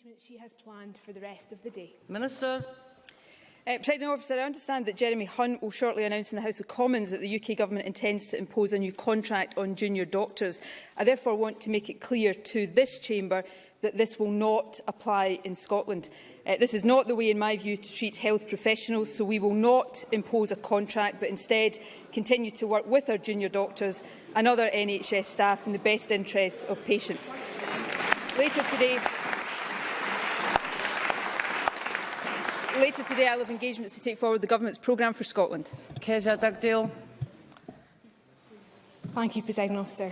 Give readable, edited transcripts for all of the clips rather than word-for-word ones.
engagement she has planned for the rest of the day. Minister. Presiding Officer, I understand that Jeremy Hunt will shortly announce in the House of Commons that the UK Government intends to impose a new contract on junior doctors. I therefore want to make it clear to this Chamber that this will not apply in Scotland. This is not the way, in my view, to treat health professionals, so we will not impose a contract, but instead continue to work with our junior doctors and other NHS staff in the best interests of patients. Later today, I will have engagements to take forward the Government's programme for Scotland. Kezia Dugdale. Thank you, Presiding Officer.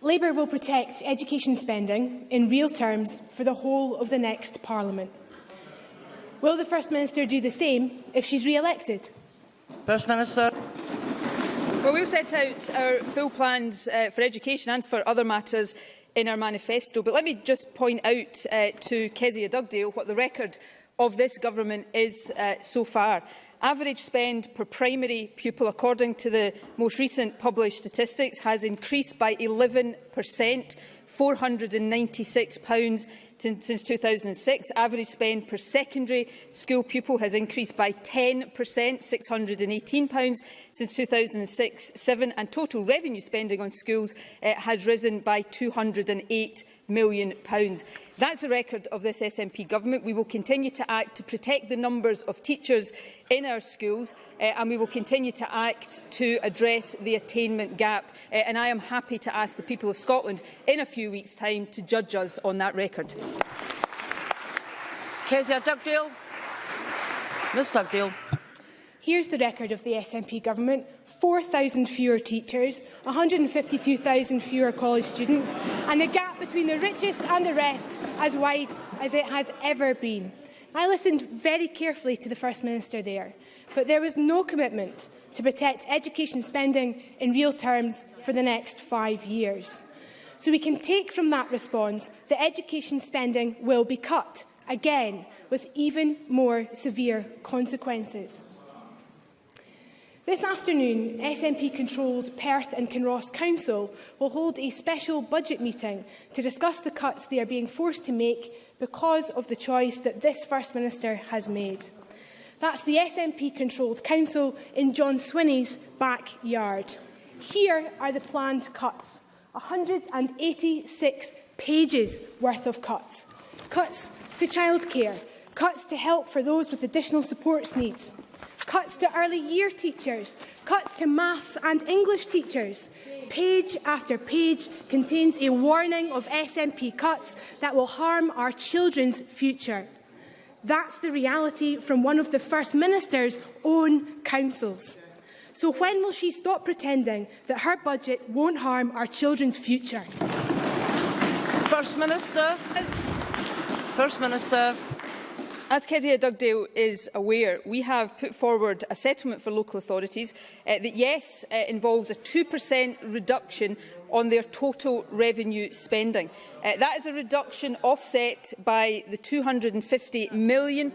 Labour will protect education spending in real terms for the whole of the next Parliament. Will the First Minister do the same if she is re-elected? First Minister. Well, we'll set out our full plans for education and for other matters in our manifesto. But let me just point out to Kezia Dugdale what the record of this government is so far. Average spend per primary pupil, according to the most recent published statistics, has increased by 11%, £496 since 2006. Average spend per secondary school pupil has increased by 10%, £618 since 2006-07, and total revenue spending on schools has risen by £208 million. That's the record of this SNP government. We will continue to act to protect the numbers of teachers in our schools, and we will continue to act to address the attainment gap. And I am happy to ask the people of Scotland in a few weeks' time to judge us on that record. Kezia Dugdale. Ms Dugdale. Here's the record of the SNP government: 4,000 fewer teachers, 152,000 fewer college students, and the gap between the richest and the rest as wide as it has ever been. I listened very carefully to the First Minister there, but there was no commitment to protect education spending in real terms for the next 5 years. So we can take from that response that education spending will be cut, again, with even more severe consequences. This afternoon, SNP-controlled Perth and Kinross Council will hold a special budget meeting to discuss the cuts they are being forced to make because of the choice that this First Minister has made. That's the SNP-controlled council in John Swinney's backyard. Here are the planned cuts: 186 pages worth of cuts. Cuts to childcare, cuts to help for those with additional support needs, cuts to early year teachers, cuts to maths and English teachers. Page after page contains a warning of SNP cuts that will harm our children's future. That's the reality from one of the First Minister's own councils. So when will she stop pretending that her budget won't harm our children's future? First Minister. First Minister. As Kezia Dugdale is aware, we have put forward a settlement for local authorities that, yes, involves a 2% reduction on their total revenue spending. That is a reduction offset by the £250 million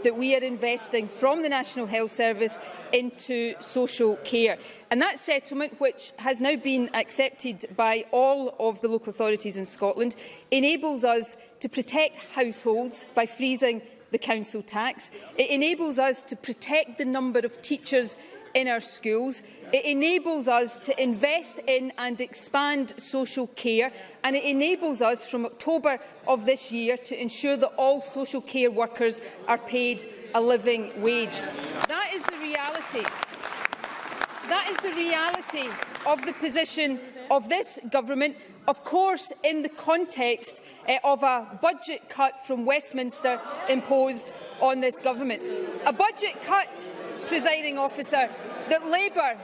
that we are investing from the National Health Service into social care. And that settlement, which has now been accepted by all of the local authorities in Scotland, enables us to protect households by freezing the council tax. It enables us to protect the number of teachers in our schools. It enables us to invest in and expand social care, and it enables us from October of this year to ensure that all social care workers are paid a living wage. That is the reality. That is the reality of the position of this government, of course in the context of a budget cut from Westminster imposed on this government. A budget cut, Presiding Officer, that Labour,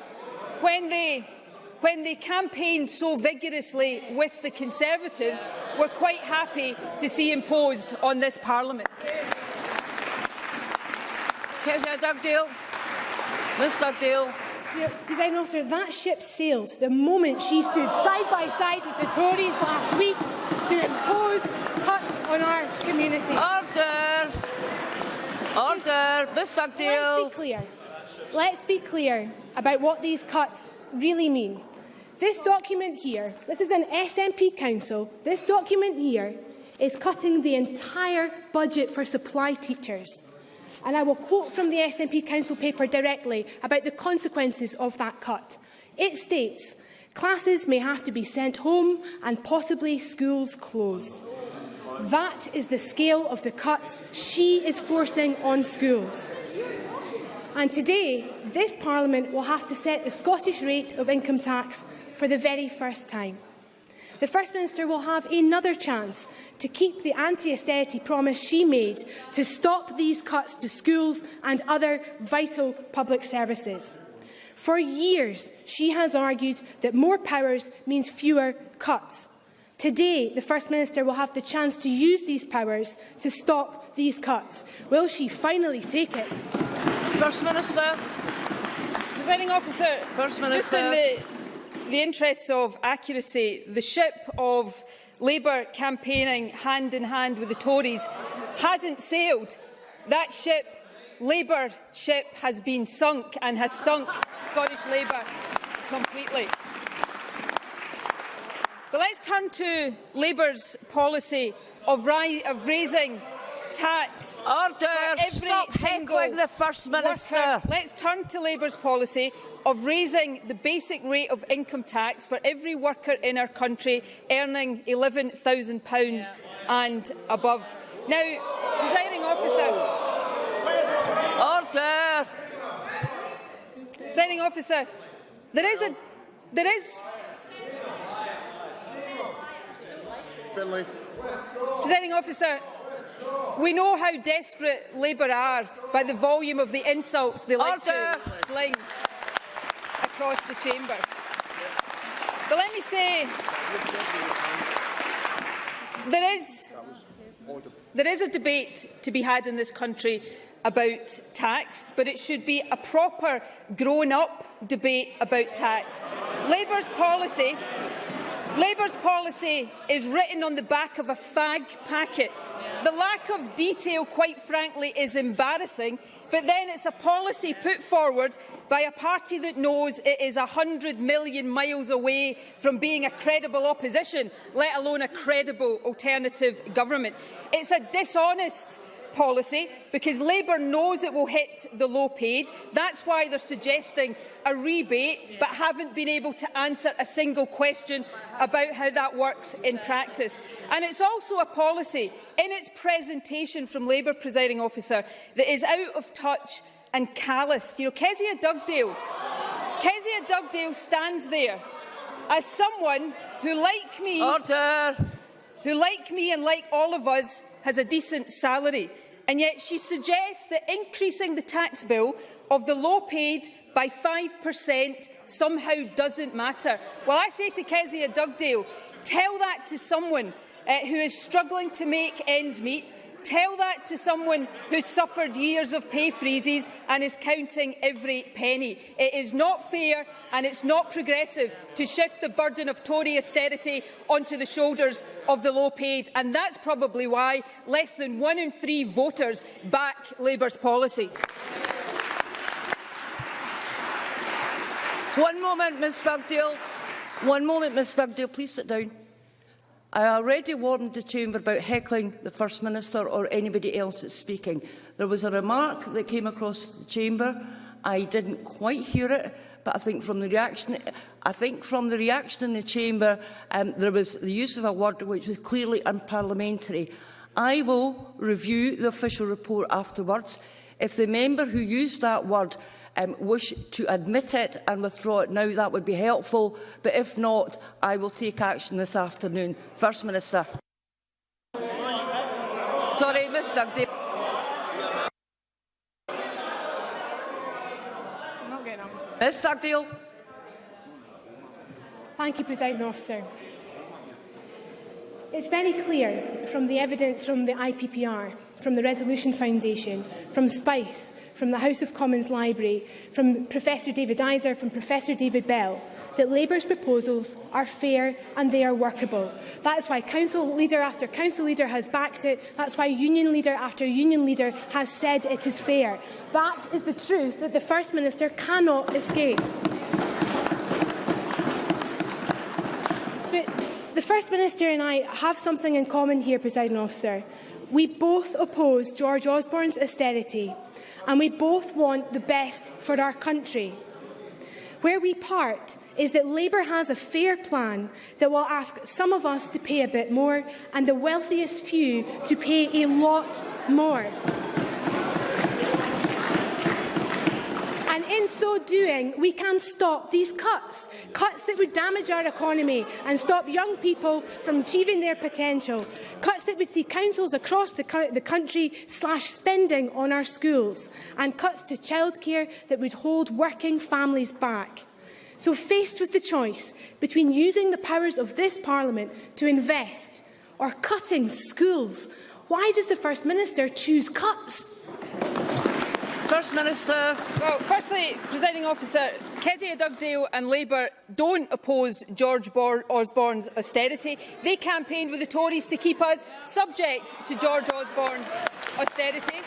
when they campaigned so vigorously with the Conservatives, were quite happy to see imposed on this Parliament. Kezia Dugdale. Ms Dugdale. Presiding Officer, that ship sailed the moment she stood side by side with the Tories last week to impose cuts on our community. Order! Order! Ms Dugdale. Let's be clear about what these cuts really mean. This document here, this is an SNP council, this document here is cutting the entire budget for supply teachers. And I will quote from the SNP Council paper directly about the consequences of that cut. It states, "Classes may have to be sent home and possibly schools closed." That is the scale of the cuts she is forcing on schools. And today, this Parliament will have to set the Scottish rate of income tax for the very first time. The First Minister will have another chance to keep the anti-austerity promise she made to stop these cuts to schools and other vital public services. For years, she has argued that more powers means fewer cuts. Today, the First Minister will have the chance to use these powers to stop these cuts. Will she finally take it? First Minister. Presiding Officer, First Minister. Just in the interests of accuracy, the ship of Labour campaigning hand in hand with the Tories hasn't sailed. That ship, Labour ship, has been sunk and has sunk Scottish Labour completely. But let's turn to Labour's policy of raising tax. Order! Stop heckling the First Minister. Worker. Let's turn to Labour's policy of raising the basic rate of income tax for every worker in our country earning £11,000 and above. Now, Presiding Officer. Order! Presiding Officer, there is Finlay. Presiding Officer, we know how desperate Labour are by the volume of the insults they like to sling across the chamber. But let me say, there is a debate to be had in this country about tax, but it should be a proper grown-up debate about tax. Labour's policy is written on the back of a fag packet. The lack of detail, quite frankly, is embarrassing, but then it's a policy put forward by a party that knows it is 100 million miles away from being a credible opposition, let alone a credible alternative government. It's a dishonest policy because Labour knows it will hit the low-paid. That's why they're suggesting a rebate, but haven't been able to answer a single question about how that works in practice. And it's also a policy, in its presentation from Labour, Presiding Officer, that is out of touch and callous. You know, Kezia Dugdale stands there as someone who, like me, and like all of us, has a decent salary, and yet she suggests that increasing the tax bill of the low-paid by 5% somehow doesn't matter. Well, I say to Kezia Dugdale, tell that to someone who is struggling to make ends meet. Tell that to someone who suffered years of pay freezes and is counting every penny. It is not fair and it's not progressive to shift the burden of Tory austerity onto the shoulders of the low-paid, and that's probably why less than 1 in 3 voters back Labour's policy. One moment, Ms Dugdale. One moment, Ms Dugdale. Please sit down. I already warned the chamber about heckling the First Minister or anybody else that's speaking. There was a remark that came across the chamber. I didn't quite hear it, but I think from the reaction in the chamber, there was the use of a word which was clearly unparliamentary. I will review the official report afterwards. If the member who used that word wish to admit it and withdraw it now, that would be helpful, but if not, I will take action this afternoon. First Minister. Sorry, Ms Dugdale. Ms Dugdale. Thank you, Presiding Officer. It's very clear from the evidence from the IPPR, from the Resolution Foundation, from SPICE, from the House of Commons Library, from Professor David Iser, from Professor David Bell, that Labour's proposals are fair and they are workable. That is why council leader after council leader has backed it. That's why union leader after union leader has said it is fair. That is the truth that the First Minister cannot escape. But the First Minister and I have something in common here, Presiding Officer. We both oppose George Osborne's austerity, and we both want the best for our country. Where we part is that Labour has a fair plan that will ask some of us to pay a bit more and the wealthiest few to pay a lot more. And in so doing, we can stop these cuts that would damage our economy and stop young people from achieving their potential, cuts that would see councils across the country slash spending on our schools, and cuts to childcare that would hold working families back. So, faced with the choice between using the powers of this Parliament to invest or cutting schools, why does the First Minister choose cuts? First Minister. Well, firstly, Presiding Officer, Kezia Dugdale and Labour don't oppose George Osborne's austerity. They campaigned with the Tories to keep us subject to George Osborne's austerity.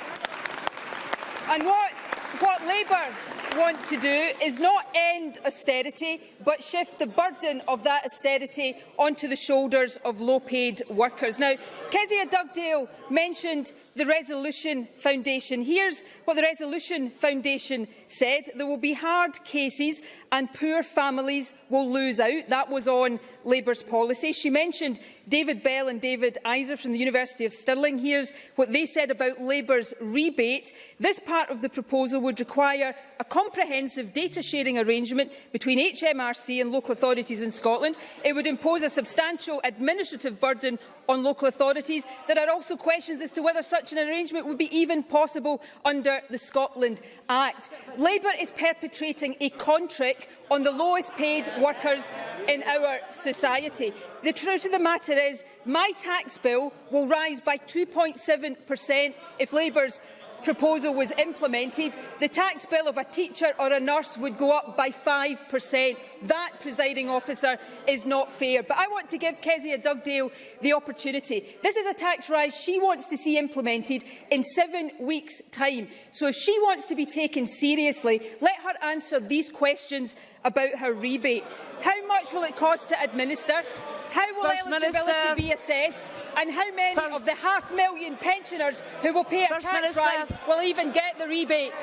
And what Labour want to do is not end austerity, but shift the burden of that austerity onto the shoulders of low-paid workers. Now, Kezia Dugdale mentioned the Resolution Foundation. Here's what the Resolution Foundation said. There will be hard cases and poor families will lose out. That was on Labour's policy. She mentioned David Bell and David Iser from the University of Stirling. Here's what they said about Labour's rebate. This part of the proposal would require a comprehensive data-sharing arrangement between HMRC and local authorities in Scotland. It would impose a substantial administrative burden on local authorities. There are also questions as to whether such an arrangement would be even possible under the Scotland Act. Labour is perpetrating a con trick on the lowest paid workers in our society. The truth of the matter is, my tax bill will rise by 2.7% if Labour's proposal was implemented. The tax bill of a teacher or a nurse would go up by 5%. That, Presiding Officer, is not fair. But I want to give Kezia Dugdale the opportunity. This is a tax rise she wants to see implemented in 7 weeks' time. So if she wants to be taken seriously, let her answer these questions about her rebate. How much will it cost to administer? How will eligibility be assessed? And how many of the 500,000 pensioners who will pay a tax rise will even get the rebate?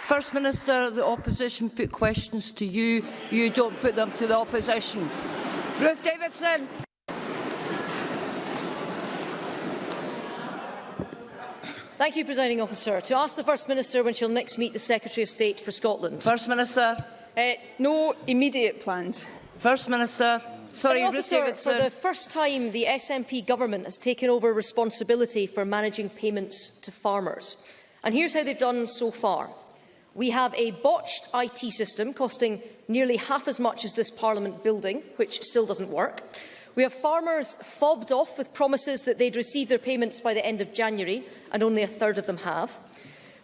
First Minister, the opposition put questions to you. You don't put them to the opposition. Ruth Davidson. Thank you, Presiding Officer. To ask the First Minister when she'll next meet the Secretary of State for Scotland. First Minister. No immediate plans. First Minister. Sorry, Ruth Davidson. For the first time, the SNP government has taken over responsibility for managing payments to farmers. And here's how they've done so far. We have a botched IT system costing nearly half as much as this Parliament building, which still doesn't work. We have farmers fobbed off with promises that they'd receive their payments by the end of January, and only a third of them have.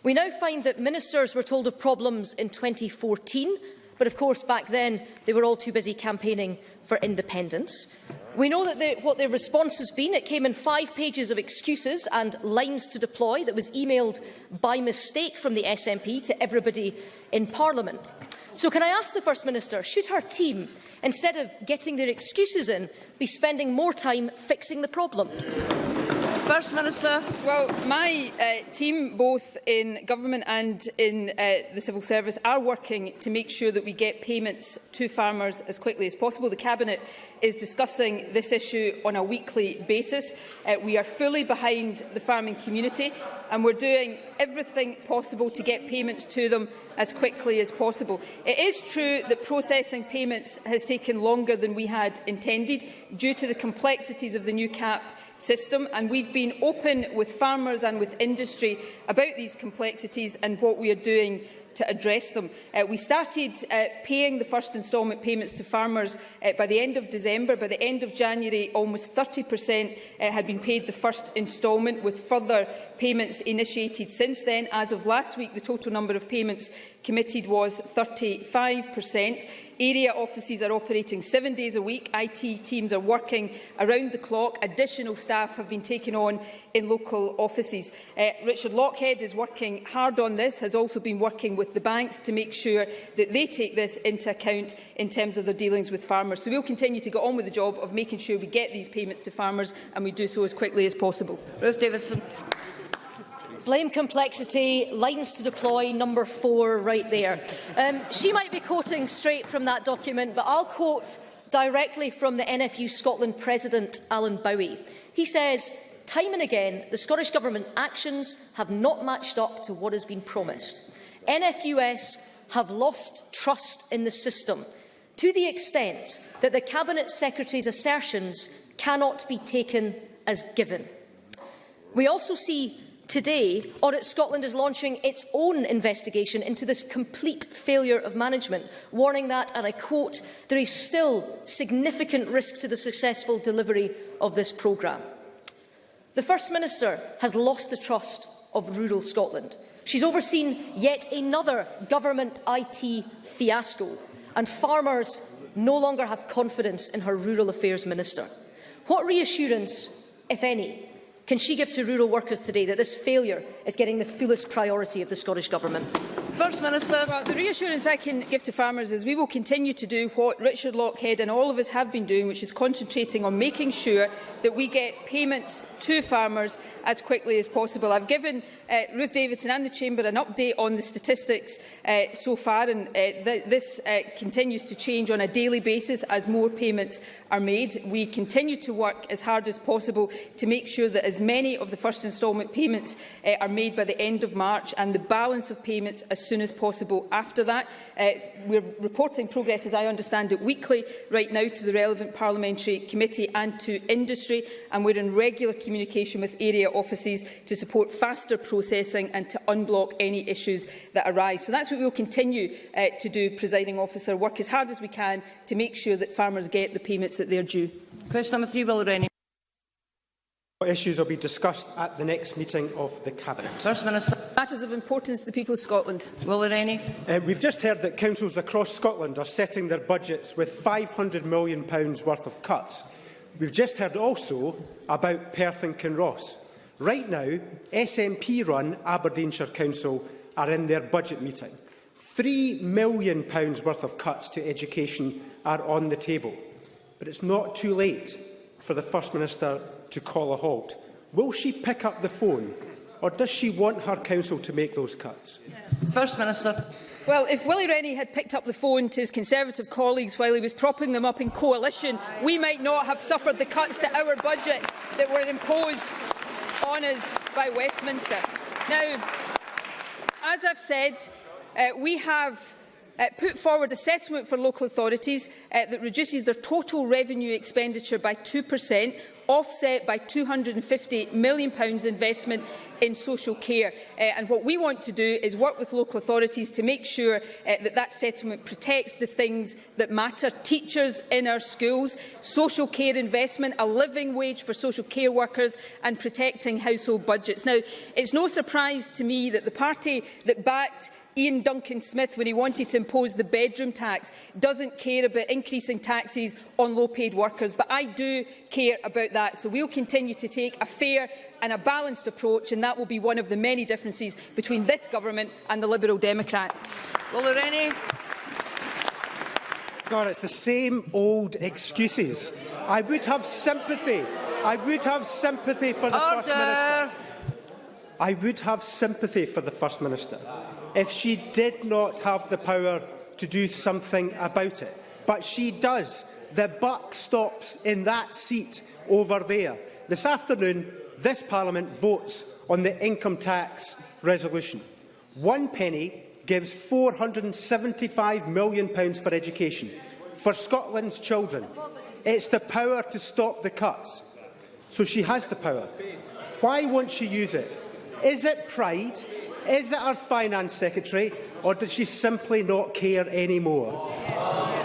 We now find that ministers were told of problems in 2014, but of course back then they were all too busy campaigning for independence. We know that what their response has been. It came in 5 pages of excuses and lines to deploy that was emailed by mistake from the SNP to everybody in Parliament. So can I ask the First Minister, should her team, instead of getting their excuses in, be spending more time fixing the problem? First Minister. Well, my team, both in government and in the civil service, are working to make sure that we get payments to farmers as quickly as possible. The Cabinet is discussing this issue on a weekly basis. We are fully behind the farming community, and we're doing everything possible to get payments to them as quickly as possible. It is true that processing payments has taken longer than we had intended due to the complexities of the new CAP system, and we've been open with farmers and with industry about these complexities and what we are doing to address them. We started paying the first instalment payments to farmers by the end of December. By the end of January, almost 30% had been paid the first instalment, with further payments initiated since then. As of last week, the total number of payments committed was 35%. Area offices are operating 7 days a week. IT teams are working around the clock. Additional staff have been taken on in local offices. Richard Lochhead is working hard on this, has also been working with with the banks to make sure that they take this into account in terms of their dealings with farmers. So we will continue to get on with the job of making sure we get these payments to farmers, and we do so as quickly as possible. Ruth Davidson. Blame complexity, lines to deploy, number 4 right there. She might be quoting straight from that document, but I'll quote directly from the NFU Scotland President, Alan Bowie. He says, "Time and again, the Scottish Government actions have not matched up to what has been promised. NFUS have lost trust in the system to the extent that the Cabinet Secretary's assertions cannot be taken as given." We also see today, Audit Scotland is launching its own investigation into this complete failure of management, warning that, and I quote, "there is still significant risk to the successful delivery of this programme." The First Minister has lost the trust of rural Scotland. She's overseen yet another government IT fiasco, and farmers no longer have confidence in her Rural Affairs Minister. What reassurance, if any, can she give to rural workers today that this failure is getting the fullest priority of the Scottish Government? First Minister. Well, the reassurance I can give to farmers is we will continue to do what Richard Lochhead and all of us have been doing, which is concentrating on making sure that we get payments to farmers as quickly as possible. I've given Ruth Davidson and the Chamber an update on the statistics so far, and this continues to change on a daily basis as more payments are made. We continue to work as hard as possible to make sure that as many of the first instalment payments are made by the end of March, and the balance of payments as soon as possible after that. We're reporting progress, as I understand it, weekly right now to the relevant parliamentary committee and to industry, and we're in regular communication with area offices to support faster processing and to unblock any issues that arise. So that's what we will continue to do, Presiding Officer, work as hard as we can to make sure that farmers get the payments that they're due. Question number 3, Will Rennie. Issues will be discussed at the next meeting of the Cabinet. First Minister. Matters of importance to the people of Scotland. Will Rennie. We've just heard that councils across Scotland are setting their budgets with £500 million worth of cuts. We've just heard also about Perth and Kinross. Right now, SNP-run Aberdeenshire Council are in their budget meeting. £3 million worth of cuts to education are on the table. But it's not too late for the First Minister to call a halt. Will she pick up the phone, or does she want her council to make those cuts? First Minister. Well, if Willie Rennie had picked up the phone to his Conservative colleagues while he was propping them up in coalition, we might not have suffered the cuts to our budget that were imposed on us by Westminster. Now, as I've said, we have put forward a settlement for local authorities that reduces their total revenue expenditure by 2%, offset by £250 million investment in social care. And what we want to do is work with local authorities to make sure that settlement protects the things that matter: teachers in our schools, social care investment, a living wage for social care workers, and protecting household budgets. Now, it's no surprise to me that the party that backed Ian Duncan Smith when he wanted to impose the bedroom tax doesn't care about increasing taxes on low-paid workers, but I do care about that. So we will continue to take a fair and a balanced approach, and that will be one of the many differences between this government and the Liberal Democrats. Will Rennie. God, it's the same old excuses. I would have sympathy. I would have sympathy for the First Minister. I would have sympathy for the First Minister if she did not have the power to do something about it. But she does. The buck stops in that seat over there. This afternoon, this Parliament votes on the income tax resolution. One penny gives £475 million for education, for Scotland's children. It's the power to stop the cuts. So she has the power. Why won't she use it? Is it pride? Is it our Finance Secretary? Or does she simply not care anymore?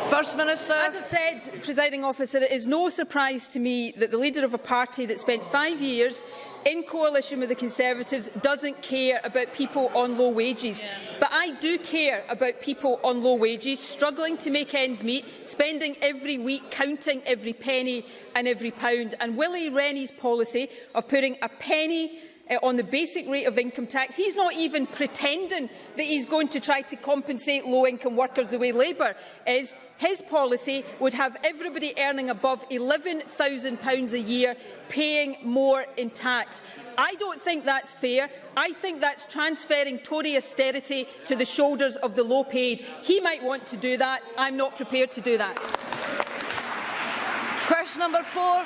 First Minister. As I've said, Presiding Officer, it is no surprise to me that the leader of a party that spent 5 years in coalition with the Conservatives doesn't care about people on low wages. But I do care about people on low wages, struggling to make ends meet, spending every week, counting every penny and every pound. And Willie Rennie's policy of putting a penny on the basic rate of income tax. He's not even pretending that he's going to try to compensate low-income workers the way Labour is. His policy would have everybody earning above £11,000 a year paying more in tax. I don't think that's fair. I think that's transferring Tory austerity to the shoulders of the low-paid. He might want to do that. I'm not prepared to do that. Question number 4.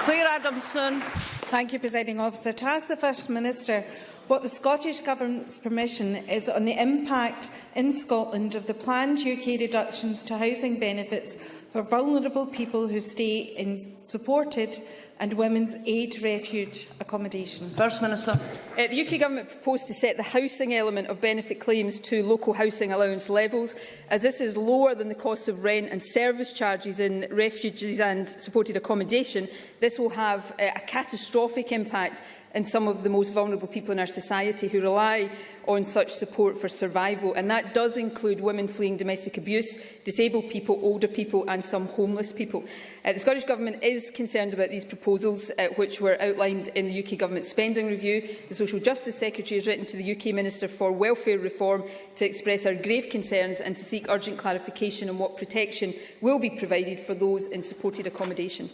Claire Adamson. Thank you, Presiding Officer. To ask the First Minister what the Scottish Government's position is on the impact in Scotland of the planned UK reductions to housing benefits for vulnerable people who stay in supported and women's aid refuge accommodation. First Minister. The UK Government proposed to set the housing element of benefit claims to local housing allowance levels. As this is lower than the cost of rent and service charges in refuges and supported accommodation, this will have a catastrophic impact on some of the most vulnerable people in our society who rely on such support for survival. And that does include women fleeing domestic abuse, disabled people, older people and some homeless people. The Scottish Government is concerned about these proposals, which were outlined in the UK Government spending review. The Social Justice Secretary has written to the UK Minister for Welfare Reform to express our grave concerns and to seek urgent clarification on what protection will be provided for those in supported accommodation.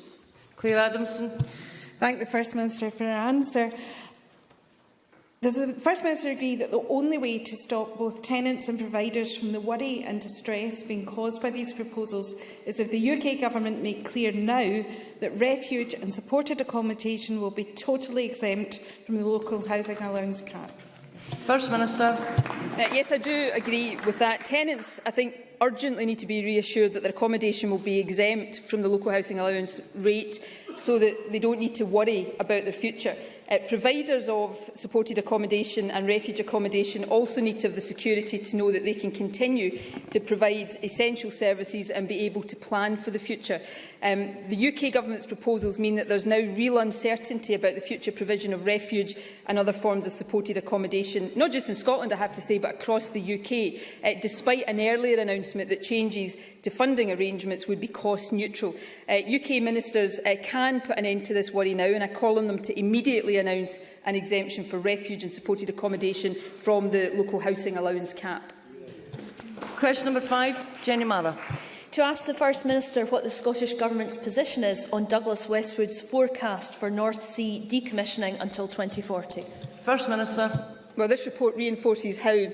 Claire Adamson. Thank the First Minister for her answer. Does the First Minister agree that the only way to stop both tenants and providers from the worry and distress being caused by these proposals is if the UK Government make clear now that refuge and supported accommodation will be totally exempt from the local housing allowance cap? First Minister. Yes, I do agree with that. Tenants, I think, urgently need to be reassured that their accommodation will be exempt from the local housing allowance rate so that they don't need to worry about their future. Providers of supported accommodation and refuge accommodation also need to have the security to know that they can continue to provide essential services and be able to plan for the future. The UK Government's proposals mean that there is now real uncertainty about the future provision of refuge and other forms of supported accommodation, not just in Scotland, I have to say, but across the UK, despite an earlier announcement that changes to funding arrangements would be cost neutral. UK ministers can put an end to this worry now, and I call on them to immediately announce an exemption for refuge and supported accommodation from the local housing allowance cap. Question number 5, Jenny Mara. To ask the First Minister what the Scottish Government's position is on Douglas Westwood's forecast for North Sea decommissioning until 2040. First Minister. Well, this report reinforces how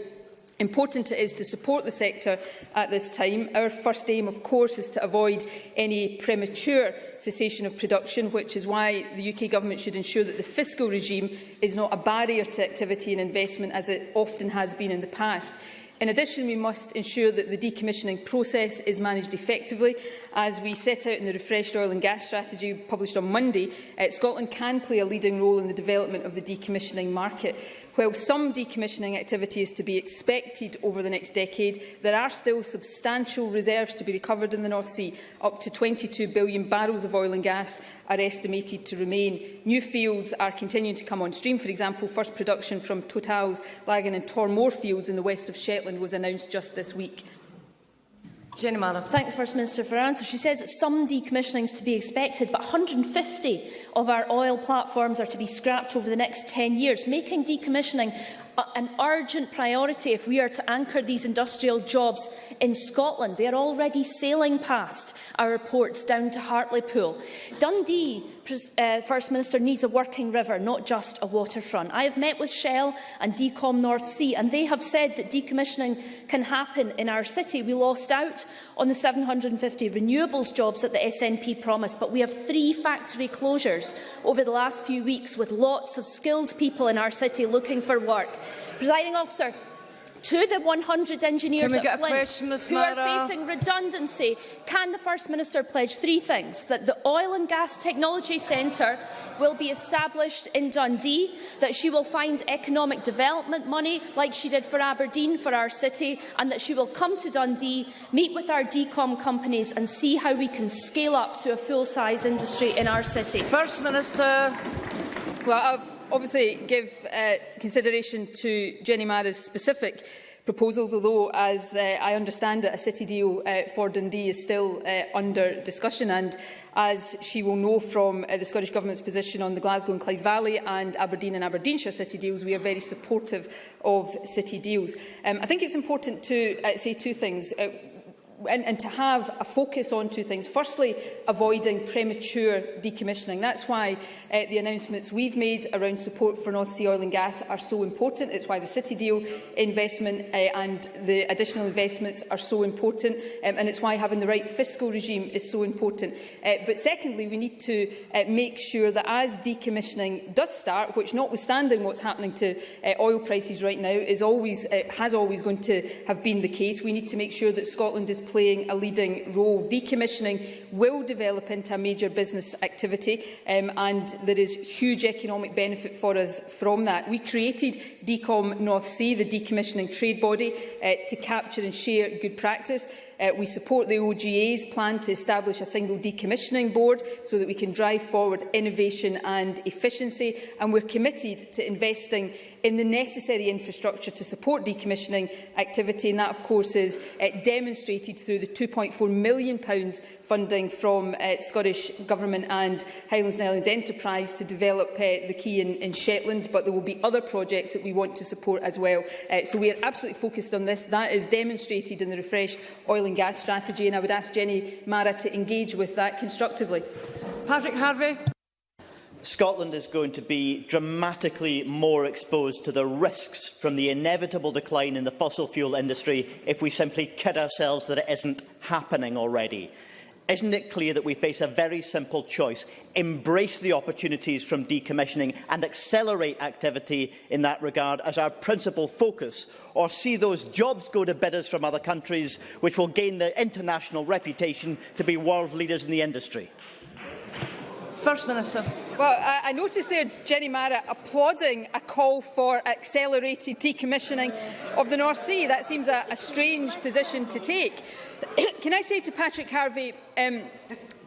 important it is to support the sector at this time. Our first aim, of course, is to avoid any premature cessation of production, which is why the UK Government should ensure that the fiscal regime is not a barrier to activity and investment, as it often has been in the past. In addition, we must ensure that the decommissioning process is managed effectively. As we set out in the refreshed oil and gas strategy published on Monday, Scotland can play a leading role in the development of the decommissioning market. While some decommissioning activity is to be expected over the next decade, there are still substantial reserves to be recovered in the North Sea. Up to 22 billion barrels of oil and gas are estimated to remain. New fields are continuing to come on stream. For example, first production from Total's Lagan and Tormore fields in the west of Shetland was announced just this week. Jenny Mara. Thank the First Minister for her answer. She says that some decommissioning is to be expected, but 150 of our oil platforms are to be scrapped over the next 10 years, making decommissioning an urgent priority if we are to anchor these industrial jobs in Scotland. They are already sailing past our ports down to Hartlepool. Dundee, First Minister, needs a working river, not just a waterfront. I have met with Shell and Decom North Sea, and they have said that decommissioning can happen in our city. We lost out on the 750 renewables jobs that the SNP promised, but we have 3 factory closures over the last few weeks, with lots of skilled people in our city looking for work. Presiding Officer, to the 100 engineers at Flint who are facing redundancy, can the First Minister pledge 3 things? That the Oil and Gas Technology Centre will be established in Dundee, that she will find economic development money like she did for Aberdeen, for our city, and that she will come to Dundee, meet with our decom companies and see how we can scale up to a full-size industry in our city. First Minister. Well, I'll obviously give consideration to Jenny Mara's specific proposals, although, as I understand it, a city deal for Dundee is still under discussion, and as she will know from the Scottish Government's position on the Glasgow and Clyde Valley and Aberdeen and Aberdeenshire city deals, we are very supportive of city deals. I think it's important to say two things. And to have a focus on two things. Firstly, avoiding premature decommissioning. That's why the announcements we've made around support for North Sea oil and gas are so important. It's why the City Deal investment and the additional investments are so important. And it's why having the right fiscal regime is so important. But secondly, we need to make sure that as decommissioning does start, which notwithstanding what's happening to oil prices right now, has always going to have been the case, we need to make sure that Scotland is playing a leading role. Decommissioning will develop into a major business activity, and there is huge economic benefit for us from that. We created Decom North Sea, the decommissioning trade body, to capture and share good practice. We support the OGA's plan to establish a single decommissioning board so that we can drive forward innovation and efficiency, and we're committed to investing in the necessary infrastructure to support decommissioning activity, and that of course is demonstrated through the £2.4 million funding from Scottish Government and Highlands and Islands Enterprise to develop the quay in Shetland, but there will be other projects that we want to support as well. So we are absolutely focused on this. That is demonstrated in the refreshed oil and gas strategy, and I would ask Jenny Mara to engage with that constructively. Patrick Harvie. Scotland is going to be dramatically more exposed to the risks from the inevitable decline in the fossil fuel industry if we simply kid ourselves that it isn't happening already. Isn't it clear that we face a very simple choice? Embrace the opportunities from decommissioning and accelerate activity in that regard as our principal focus, or see those jobs go to bidders from other countries which will gain the international reputation to be world leaders in the industry? First Minister. Well, I noticed there Jenny Mara applauding a call for accelerated decommissioning of the North Sea. That seems a strange position to take. Can I say to Patrick Harvie,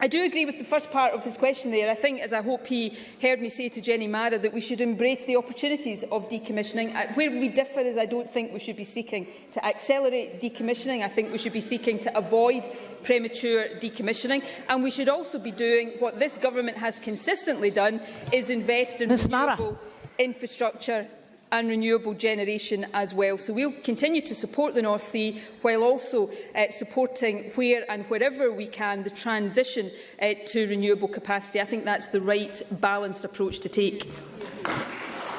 I do agree with the first part of his question there. I think, as I hope he heard me say to Jenny Mara, that we should embrace the opportunities of decommissioning. Where we differ is I don't think we should be seeking to accelerate decommissioning. I think we should be seeking to avoid premature decommissioning. And we should also be doing what this government has consistently done, is invest in renewable infrastructure and renewable generation as well. So we will continue to support the North Sea while also supporting where and wherever we can the transition to renewable capacity. I think that's the right balanced approach to take.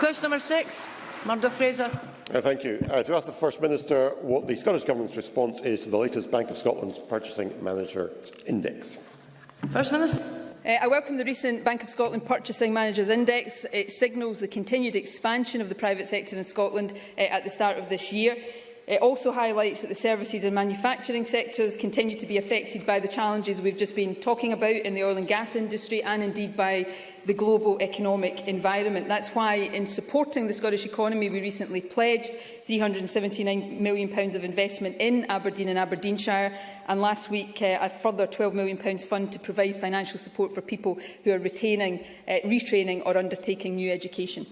Question number 6, Murdo Fraser. Thank you. To ask the First Minister what the Scottish Government's response is to the latest Bank of Scotland's Purchasing Managers Index. First Minister. I welcome the recent Bank of Scotland Purchasing Managers Index. It signals the continued expansion of the private sector in Scotland at the start of this year. It also highlights that the services and manufacturing sectors continue to be affected by the challenges we've just been talking about in the oil and gas industry, and indeed by the global economic environment. That's why, in supporting the Scottish economy, we recently pledged £379 million of investment in Aberdeen and Aberdeenshire, and last week a further £12 million fund to provide financial support for people who are retraining or undertaking new education.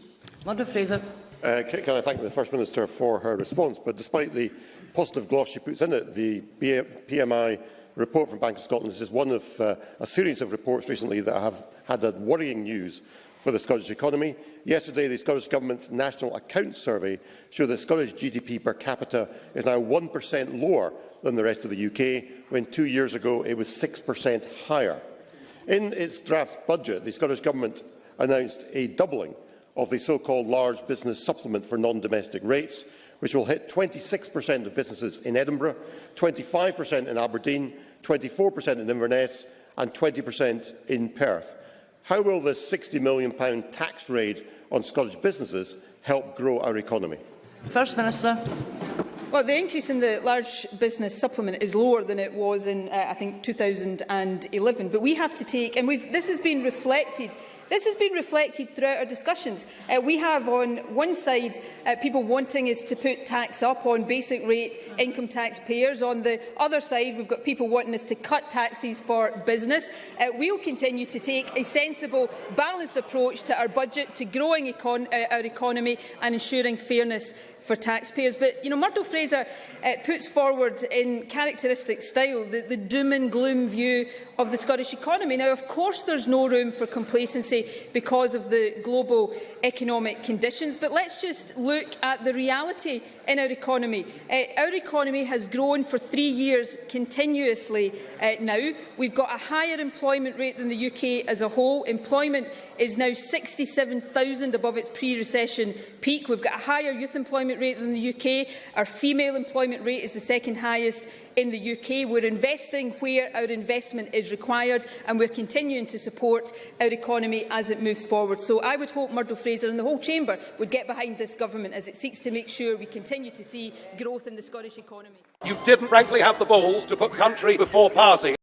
Murdo Fraser. Can I thank the First Minister for her response? But despite the positive gloss she puts in it, the PMI report from Bank of Scotland is just one of a series of reports recently that have had worrying news for the Scottish economy. Yesterday, the Scottish Government's National Accounts Survey showed that Scottish GDP per capita is now 1% lower than the rest of the UK, when 2 years ago it was 6% higher. In its draft budget, the Scottish Government announced a doubling of the so-called large business supplement for non-domestic rates, which will hit 26% of businesses in Edinburgh, 25% in Aberdeen, 24% in Inverness and 20% in Perth. How will this £60 million tax raid on Scottish businesses help grow our economy? First Minister. Well, the increase in the large business supplement is lower than it was in, I think, 2011. But we have to take, and this has been reflected throughout our discussions. We have on one side people wanting us to put tax up on basic rate income tax payers. On the other side, we've got people wanting us to cut taxes for business. We will continue to take a sensible, balanced approach to our budget, to growing our economy and ensuring fairness for taxpayers. But, Murdo Fraser Fraser puts forward in characteristic style the doom and gloom view of the Scottish economy. Now, of course, there's no room for complacency because of the global economic conditions, but let's just look at the reality in our economy. Our economy has grown for 3 years continuously now. We've got a higher employment rate than the UK as a whole. Employment is now 67,000 above its pre-recession peak. We've got a higher youth employment rate than the UK. Our female employment rate is the second highest in the UK. We're investing where our investment is required, and we're continuing to support our economy as it moves forward. So I would hope Murdo Fraser and the whole chamber would get behind this government as it seeks to make sure we continue to see growth in the Scottish economy. You didn't, frankly, have the balls to put country before party.